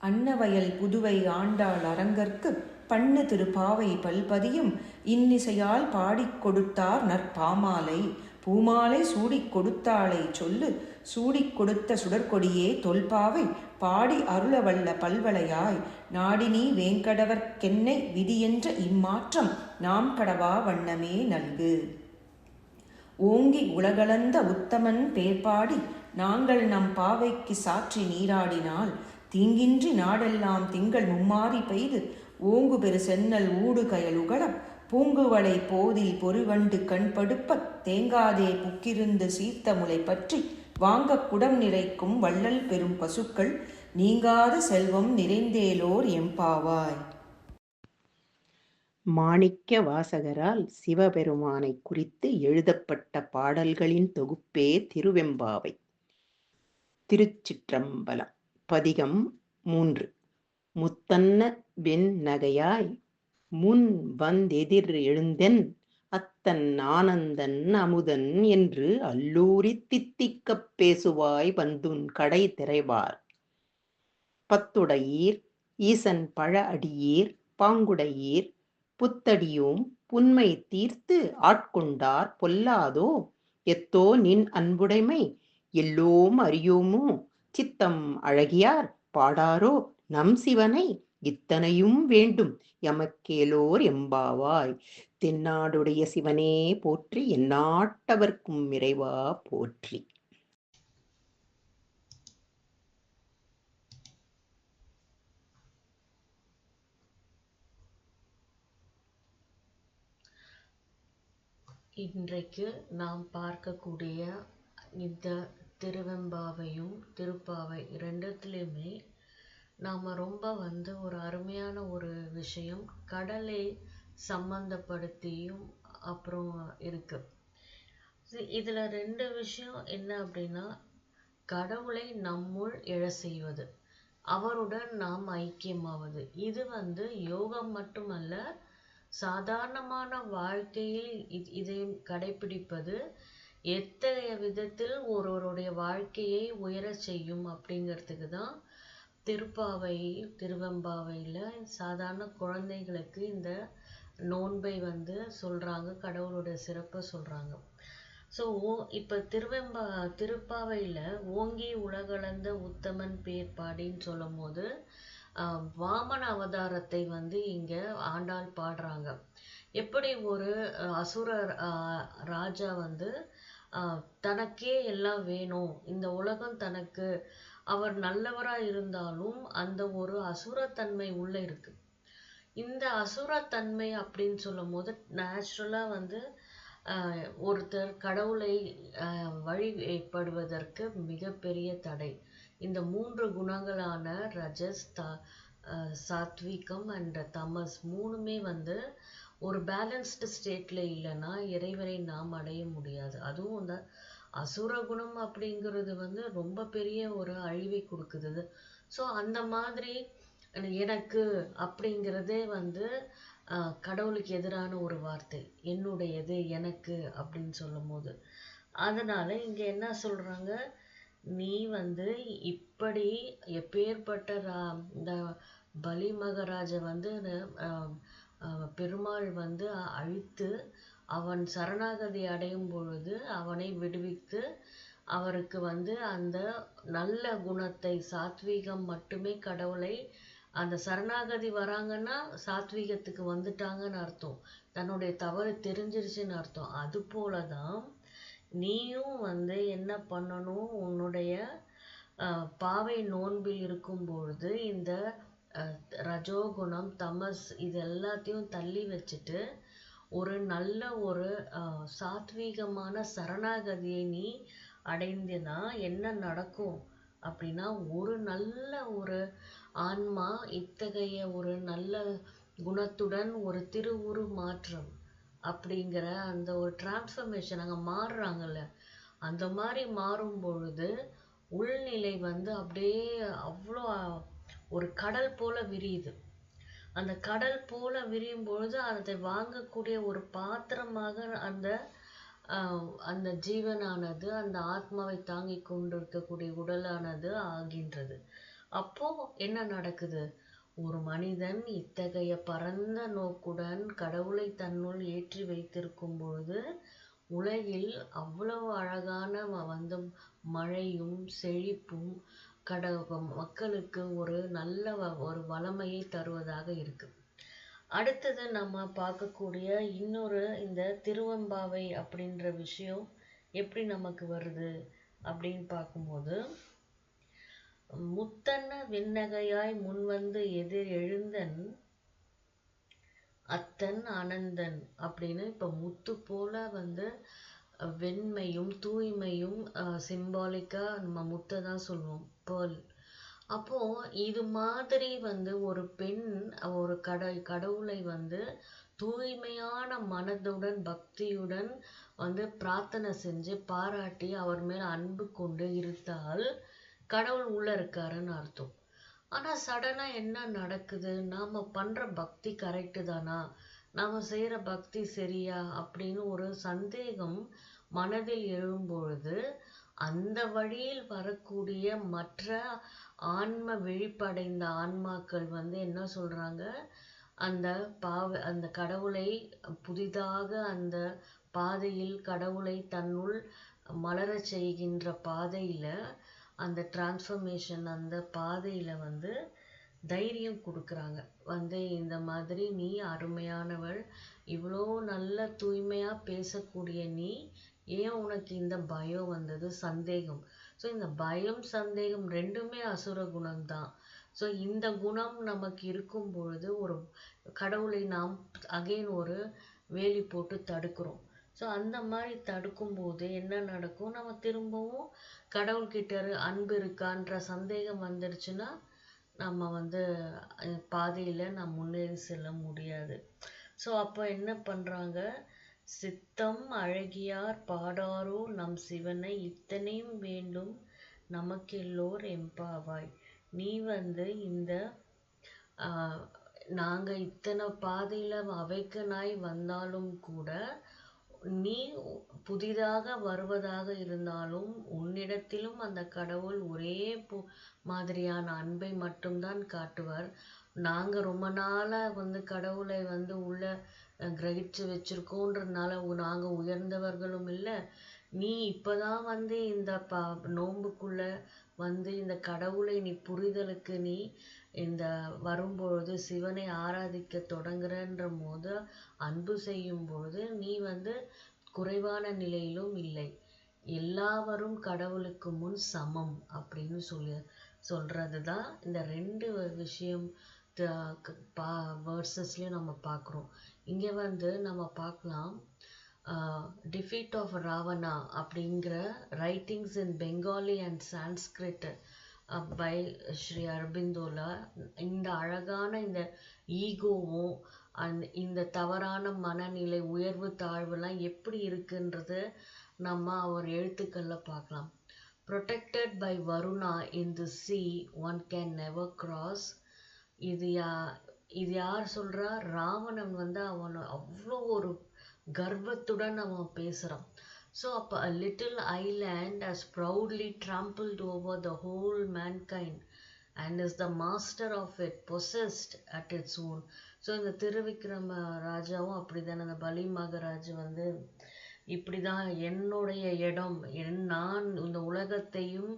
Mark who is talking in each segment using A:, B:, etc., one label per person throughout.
A: அன்னவயல் புதுவை ஆண்டாள் அரங்கற்கு பண்ணு திருப்பாவை பல்பதியும் இன்னிசையால் பாடிக் கொடுத்தார் நற்பாமாலை. பூமாலை சூடிக் கொடுத்தாளை சொல்லு சூடிக் கொடுத்த சுடற்கொடியே தொல்பாவை பாடி அருளவல்ல பல்வளையாய் நாடினி வேங்கடவர்க்கென்னை விதியென்ற இம்மாற்றம் நாம் கடவா வண்ணமே நல்கு. ஓங்கி உலகளந்த உத்தமன் பேர்பாடி நாங்கள் நம் பாவைக்கு சாற்றி நீராடினால் தீங்கின்றி நாடெல்லாம் திங்கள் மும்மாறி பெய்து ஓங்கு பெரு சென்னல் ஊடு கயலுகள பூங்குவளை போதில் பொறிவண்டு கண்படுப்ப தேங்காதே புக்கிருந்து சீர்த்த முலை பற்றி வாங்க குடம் நிறைக்கும் வள்ளல் பெரும் பசுக்கள் நீங்காத செல்வம் நிறைந்தேலோர் எம்பாவாய்.
B: மாணிக்க வாசகரால் சிவபெருமானை குறித்து எழுதப்பட்ட பாடல்களின் தொகுப்பே திருவெம்பாவை. திருச்சிற்றம்பலம். பதிகம் 3. முத்தன்ன வெண் நகையாய் முன் வந்தெதிர் எழுந்தென் அத்தன் ஆனந்தன் அமுதன் என்று அல்லூரி தித்திக்கப் பேசுவாய் வந்துன் கடை திரைவார். பத்துடையீர் ஈசன் பழ அடியீர் பாங்குடையீர் புத்தடியோம் புன்மை தீர்த்து ஆட்கொண்டார் பொல்லாதோ எத்தோ நின் அன்புடைமை எல்லோம் அறியோமோ சித்தம் அழகியார் பாடாரோ நம் சிவனை இத்தனையும் வேண்டும் எமக்கேலோர் எம்பாவாய். தென்னாடுடைய சிவனே போற்றி எந்நாட்டவர்க்கும் இறைவா போற்றி.
C: இன்றைக்கு நாம் பார்க்கக்கூடிய இந்த திருவெம்பாவையும் திருப்பாவை இரண்டுத்துலேயுமே நாம் ரொம்ப ஒரு அருமையான ஒரு விஷயம் கடலை சம்பந்தப்படுத்தியும் அப்புறம் இருக்கு. இதில் 2 விஷயம் என்ன அப்படின்னா, கடவுளை நம்முள் எழ செய்வது, அவருடன் நாம் ஐக்கியமாவது. இது யோகம் மட்டுமல்ல, சாதாரணமான வாழ்க்கையில் இதையும் கடைபிடிப்பது எத்தகைய விதத்தில் ஒருவருடைய வாழ்க்கையை உயர செய்யும் அப்படிங்கிறதுக்கு தான் திருப்பாவை திருவெம்பாவையில் சாதாரண குழந்தைகளுக்கு இந்த நோன்பை சொல்கிறாங்க, கடவுளுடைய சிறப்பை சொல்கிறாங்க. ஸோ இப்போ திருப்பாவையில் ஓங்கி உலகளந்த உத்தமன் பேர் பாடின்னு சொல்லும் போது வாமன அவதாரத்தை இங்க ஆண்டாள் பாடுறாங்க. எப்படி ஒரு அசுர ராஜா தனக்கே எல்லாம் வேணும், இந்த உலகம் தனக்கு, அவர் நல்லவரா இருந்தாலும் அந்த ஒரு அசுரத்தன்மை உள்ள இருக்கு. இந்த அசுரத்தன்மை அப்படின்னு சொல்லும் போது நேச்சுரலா ஒருத்தர் கடவுளை வழிபடுவதற்கு மிகப்பெரிய தடை இந்த 3 குணங்களான ரஜஸ், சாத்விகம் அண்ட் தமஸ் 3மே ஒரு பேலன்ஸ்டு ஸ்டேட்ல இல்லைன்னா இறைவரை நாம் அடைய முடியாது. அதுவும் அந்த அசுர குணம் அப்படிங்கிறது ரொம்ப பெரிய ஒரு அழிவை கொடுக்குது. ஸோ அந்த மாதிரி எனக்கு அப்படிங்கிறதே கடவுளுக்கு எதிரான ஒரு வார்த்தை, என்னுடையது எனக்கு அப்படின்னு சொல்லும் போது. அதனால இங்க என்ன சொல்றாங்க, நீ இப்படி எப்பேற்பட்ட இந்த பலி மகாராஜை பெருமாள் அழித்து அவன் சரணாகதி அடையும் பொழுது அவனை விடுவித்து அவருக்கு அந்த நல்ல குணத்தை, சாத்வீகம் மட்டுமே, கடவுளை அந்த சரணாகதி வராங்கன்னா சாத்வீகத்துக்கு வந்துட்டாங்கன்னு அர்த்தம், தன்னுடைய தவறு தெரிஞ்சிருச்சுன்னு அர்த்தம். அது போலதான் நீயும் என்ன பண்ணணும், உன்னுடைய பாவை நோன்பில் இருக்கும் பொழுது இந்த ரஜோகுணம், தமஸ் இது எல்லாத்தையும் தள்ளி வச்சுட்டு ஒரு நல்ல ஒரு சாத்வீகமான சரணாகதியை நீ அடைந்தினா என்ன நடக்கும் அப்படின்னா, ஒரு நல்ல ஒரு ஆன்மா இத்தகைய ஒரு நல்ல குணத்துடன் ஒரு திருவுரு மாற்றம் அப்படிங்கிற அந்த ஒரு டிரான்ஸ்ஃபர்மேஷன் அங்கே மாறுறாங்கல்ல, அந்த மாதிரி மாறும் பொழுது உள்நிலை அப்படியே அவ்வளோ ஒரு கடல் போல விரியுது. அந்த கடல் போல விரியும் பொழுது அதை வாங்கக்கூடிய ஒரு பாத்திரமாக அந்த ஜீவனானது, அந்த ஆத்மாவை தாங்கி கொண்டிருக்கக்கூடிய உடலானது ஆகின்றது. அப்போ என்ன நடக்குது? ஒரு மனிதன் இத்தகைய பரந்த நோக்குடன் கடவுளை தன்னுள் ஏற்றி வைத்திருக்கும் பொழுது உலகில் அவ்வளவு அழகான வந்து மழையும் செழிப்பும் மக்களுக்கு ஒரு நல்ல ஒரு வளமையை தருவதாக இருக்கு. அடுத்தது நம்ம பார்க்கக்கூடிய இன்னொரு இந்த திருவெம்பாவை அப்படின்ற விஷயம் எப்படி நமக்கு வருது அப்படின்னு பார்க்கும்போது, முத்தன்ன விண்ணகையாய் முன்வந்து எதிர் எழுந்தன் அத்தன் அனந்தன் அப்படின்னு இப்ப முத்து போல வந்து வெண்மையும் தூய்மையும் சிம்பாலிக்கா நம்ம முத்தை தான் சொல்லுவோம், பேர்ல். அப்போ இது மாதிரி வந்து ஒரு பெண் ஒரு கடவுளை வந்து தூய்மையான மனதுடன் பக்தியுடன் வந்து பிரார்த்தனை செஞ்சு பாராட்டி அவர் மேல் அன்பு கொண்டு இருந்தால் கடவுள் உள்ள இருக்காருன்னு அர்த்தம். ஆனா சடனா என்ன நடக்குது? நாம பண்ற பக்தி கரெக்டு தானா, நாம செய்யற பக்தி சரியா அப்படின்னு ஒரு சந்தேகம் மனதில் எழும்பொழுது அந்த வழியில் வரக்கூடிய மற்ற ஆன்ம விழிப்படைந்த ஆன்மாக்கள் வந்து என்ன சொல்றாங்க, அந்த கடவுளை புதிதாக அந்த பாதையில் கடவுளை தன்னுள் மலரச் செய்கின்ற பாதையில அந்த டிரான்ஸ்ஃபர்மேஷன் அந்த பாதையில வந்து தைரியம் கொடுக்குறாங்க. வந்து இந்த மாதிரி நீ அருமையானவள், இவ்வளோ நல்ல தூய்மையா பேசக்கூடிய நீ, ஏன் உனக்கு இந்த பயம் வந்தது, சந்தேகம். ஸோ இந்த பயம் சந்தேகம் ரெண்டுமே அசுர குணம் தான். ஸோ இந்த குணம் நமக்கு இருக்கும் பொழுது ஒரு கடவுளை நாம் அகைன் ஒரு வேலி போட்டு தடுக்கிறோம். ஸோ அந்த மாதிரி தடுக்கும் போது என்ன நடக்கும்? நம்ம திரும்பவும் கடவுள்கிட்ட அன்பு இருக்கான்ற சந்தேகம் வந்துடுச்சுன்னா நம்ம வந்து பாதையில நாம் முன்னேறி செல்ல முடியாது. ஸோ அப்போ என்ன பண்றாங்க? சித்தம் அழகியார் பாடாரோ நம் சிவனை இத்தனையும் வேண்டும் நமக்கெல்லோர் எம்பாவாய். நீ வந்து இந்த நாங்க இத்தனை பாதையில அவைக்கனாய் வந்தாலும் கூட நீ புதிதாக வருவதாக இருந்தாலும் உன்னிடத்திலும் அந்த கடவுள் ஒரே மாதிரியான அன்பை மட்டும்தான் காட்டுவார். நாங்க ரொம்ப நாளா வந்து கடவுளை வந்து உள்ள கிரகிச்சு வச்சிருக்கோன்றதுனால நாங்க உயர்ந்தவர்களும் இல்லை, நீ இப்பதான் வந்து இந்த நோன்புக்குள்ள வந்து இந்த கடவுளை நீ புரிதலுக்கு நீ இந்த வரும்பொழுது சிவனை ஆராதிக்க தொடங்குறன்ற போது அன்பு செய்யும் பொழுது நீ வந்து குறைவான நிலையிலும் இல்லை, எல்லாவரும் கடவுளுக்கு முன் சமம் அப்படின்னு சொல்றதுதான் இந்த ரெண்டு விஷயம் வேர்சஸ்லயும் நம்ம பார்க்குறோம். இங்க வந்து நம்ம பார்க்கலாம், டிஃபீட் ஆஃப் ராவணா அப்படிங்கிற writings in Bengali and Sanskrit by Sri அரபிந்தோல இந்த அழகான இந்த ஈகோவும் இந்த தவறான மனநிலை உயர்வு தாழ்வுலாம் எப்படி இருக்குன்றது நம்ம அவர் எழுத்துக்கள்ல பார்க்கலாம். Protected by Varuna in the sea one can never cross. இது யார் சொல்றா? ராவணன் வந்து அவன் அவ்வளோ ஒரு கர்வத்துடன் அவன் பேசுறான். ஸோ அப்போ a little island has proudly trampled over the whole mankind and is the master of it, possessed at its own. So இந்த திருவிக்ரம ராஜாவும் அப்படிதானே, அந்த பலி மகாராஜ் வந்து இப்படிதான் என்னுடைய இடம், நான் இந்த உலகத்தையும்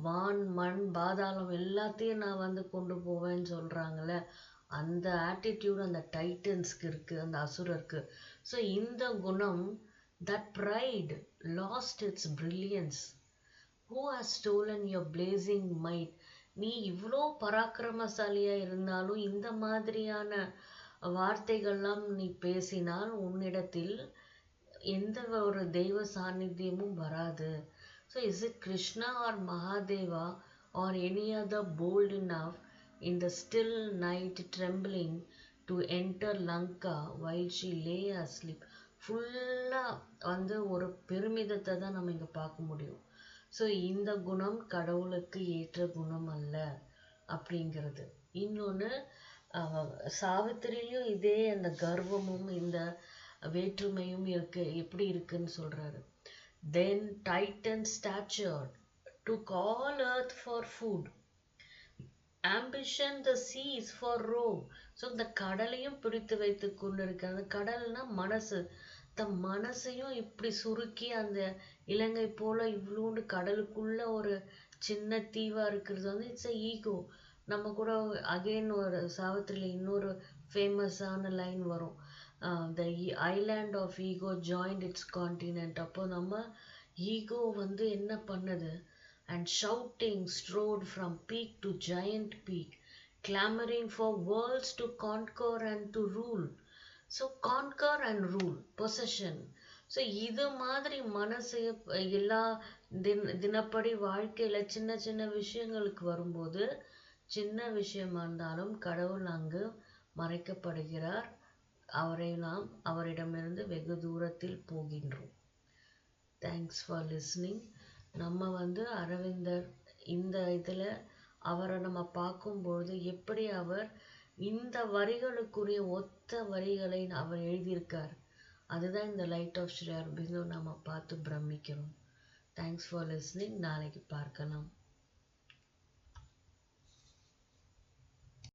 C: வான் மண் பாதாளம் எல்லாத்தையும் நான் வந்து கொண்டு போவேன்னு சொல்றாங்கல்ல, அந்த ஆட்டிடியூட் அந்த டைட்டன்ஸ்க்கு இருக்கு, அந்த அசுரருக்கு. ஸோ இந்த குணம், that pride lost its brilliance. Who has stolen your blazing might? நீ இவ்வளோ பராக்கிரமசாலியா இருந்தாலும் இந்த மாதிரியான வார்த்தைகள்லாம் நீ பேசினால் உன்னிடத்தில் எந்த ஒரு தெய்வ சாநித்தியமும் வராது. So is it Krishna or Mahadeva or any other bold enough in the still night trembling to enter Lanka while she lay asleep? ஃபுல்லாக வந்து ஒரு பெருமிதத்தை தான் நம்ம இங்கே பார்க்க முடியும். ஸோ இந்த குணம் கடவுளுக்கு ஏற்ற குணம் அல்ல அப்படிங்கிறது. இன்னொன்று சாவித்திரிலையும் இதே அந்த கர்வமும் இந்த வேற்றுமையும் இருக்கு. எப்படி இருக்குன்னு சொல்றாரு. Then Titan stature took all earth for food. Ambition the seas for Rome. So இந்த கடலையும் பிடித்து வைத்து கொண்டிருக்க அந்த கடல்னா மனசு. மனசையும் இப்படி சுருக்கி அந்த இலங்கை போல இவ்வளோண்டு கடலுக்குள்ள ஒரு சின்ன தீவா இருக்கிறது வந்து இட்ஸ் அ ஈகோ. நம்ம கூட அகெயின் ஒரு சாவித்திரியில இன்னொரு ஃபேமஸான லைன் வரும், the island of ego joined its continent. அப்போ நம்ம ஈகோ வந்து என்ன பண்ணுது, and shouting strode from peak to giant peak, clamoring for worlds to conquer and to rule. So conquer and rule, possession. So இது மாதிரி மனசு எல்லா தினப்படி வாழ்க்கையில சின்ன சின்ன விஷயங்களுக்கு வரும்போது, சின்ன விஷயமா இருந்தாலும் கடவுள் அங்கு மறைக்கப்படுகிறார். அவரை நாம் அவரிடமிருந்து வெகு தூரத்தில் போகின்றோம். Thanks for listening. நம்ம வந்து அரவிந்தர் இந்த இதில் அவரை நம்ம பார்க்கும்பொழுது எப்படி அவர் இந்த வரிகளுக்குரிய ஒத்த வரிகளை அவர் எழுதியிருக்கார். அதுதான் இந்த லைட் ஆஃப் ஸ்ரீ அரபிந்தோ நம்ம பார்த்து பிரமிக்கிறோம். Thanks for listening. நாளைக்கு பார்க்கலாம்.